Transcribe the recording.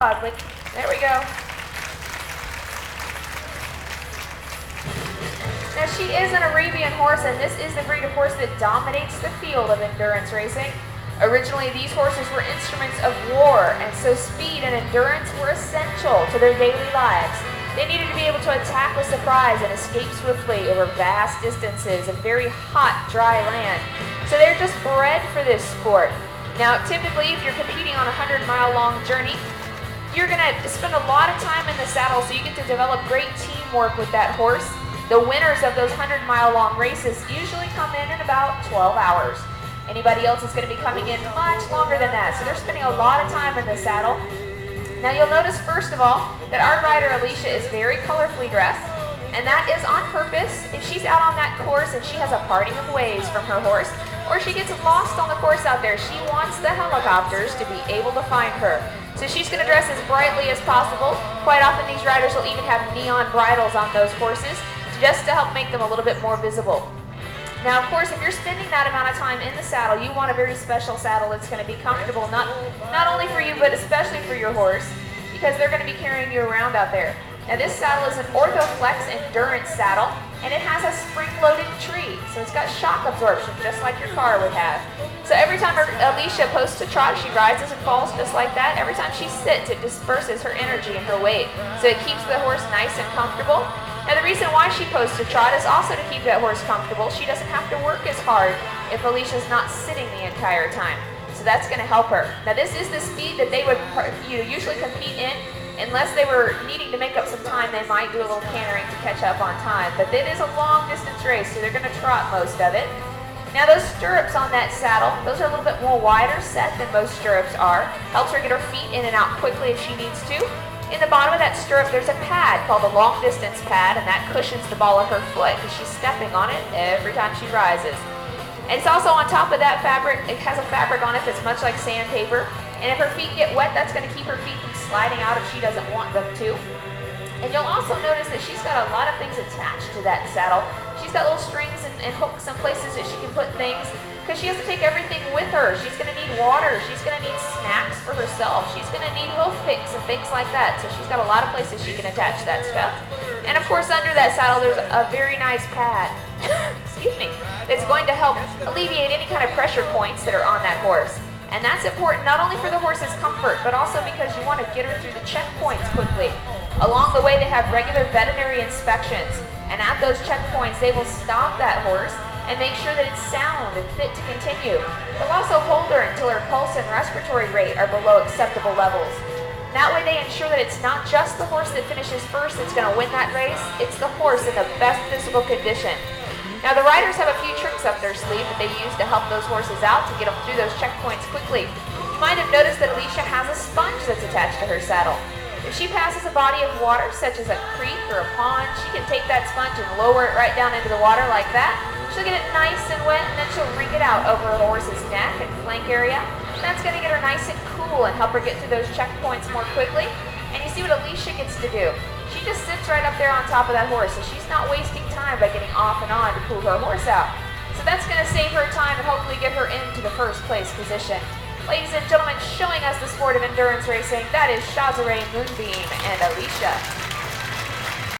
There we go. Now she is an Arabian horse, and this is the breed of horse that dominates the field of endurance racing. Originally, these horses were instruments of war, and so speed and endurance were essential to their daily lives. They needed to be able to attack with surprise and escape swiftly over vast distances and very hot, dry land. So they're just bred for this sport. Now, typically, if you're competing on a 100-mile-long journey, you're going to spend a lot of time in the saddle, so you get to develop great teamwork with that horse. The winners of those 100-mile-long races usually come in about 12 hours. Anybody else is going to be coming in much longer than that, so they're spending a lot of time in the saddle. Now you'll notice, first of all, that our rider Alisha is very colorfully dressed, and that is on purpose. If she's out on that course and she has a parting of ways from her horse, or she gets lost on the course out there, she wants the helicopters to be able to find her. So she's going to dress as brightly as possible. Quite often these riders will even have neon bridles on those horses just to help make them a little bit more visible. Now, of course, if you're spending that amount of time in the saddle, you want a very special saddle that's going to be comfortable, not only for you, but especially for your horse, because they're going to be carrying you around out there. Now, this saddle is an Orthoflex endurance saddle, and it has a spring-loaded tree, so it's got shock absorption, just like your car would have. So every time Alisha posts a trot, she rises and falls just like that. Every time she sits, it disperses her energy and her weight, so it keeps the horse nice and comfortable. Now, the reason why she posts a trot is also to keep that horse comfortable. She doesn't have to work as hard if Alisha's not sitting the entire time, so that's going to help her. Now, this is the speed that they would usually compete in. Unless they were needing to make up some time, they might do a little cantering to catch up on time. But it is a long distance race, so they're going to trot most of it. Now those stirrups on that saddle, those are a little bit more wider set than most stirrups are. Helps her get her feet in and out quickly if she needs to. In the bottom of that stirrup, there's a pad called a long distance pad, and that cushions the ball of her foot because she's stepping on it every time she rises. And it's also on top of that fabric. It has a fabric on it that's much like sandpaper. And if her feet get wet, that's going to keep her feet from sliding out if she doesn't want them to. And you'll also notice that she's got a lot of things attached to that saddle. She's got little strings and hooks and places that she can put things, because she has to take everything with her. She's going to need water. She's going to need snacks for herself. She's going to need hoof picks and things like that. So she's got a lot of places she can attach that stuff. And of course, under that saddle, there's a very nice pad, excuse me, that's going to help alleviate any kind of pressure points that are on that horse. And that's important not only for the horse's comfort, but also because you want to get her through the checkpoints quickly. Along the way, they have regular veterinary inspections, and at those checkpoints, they will stop that horse and make sure that it's sound and fit to continue. They'll also hold her until her pulse and respiratory rate are below acceptable levels. That way, they ensure that it's not just the horse that finishes first that's going to win that race, it's the horse in the best physical condition. Now, the riders have a few tricks up their sleeve that they use to help those horses out to get them through those checkpoints quickly. You might have noticed that Alisha has a sponge that's attached to her saddle. If she passes a body of water, such as a creek or a pond, she can take that sponge and lower it right down into the water like that. She'll get it nice and wet, and then she'll wring it out over her horse's neck and flank area. And that's going to get her nice and cool and help her get through those checkpoints more quickly. And you see what Alisha gets to do. She just sits right up there on top of that horse, so she's not wasting time by getting off and on to pull her horse out. So that's going to save her time and hopefully get her into the first place position. Ladies and gentlemen, showing us the sport of endurance racing, that is Shazare Moonbeam and Alisha.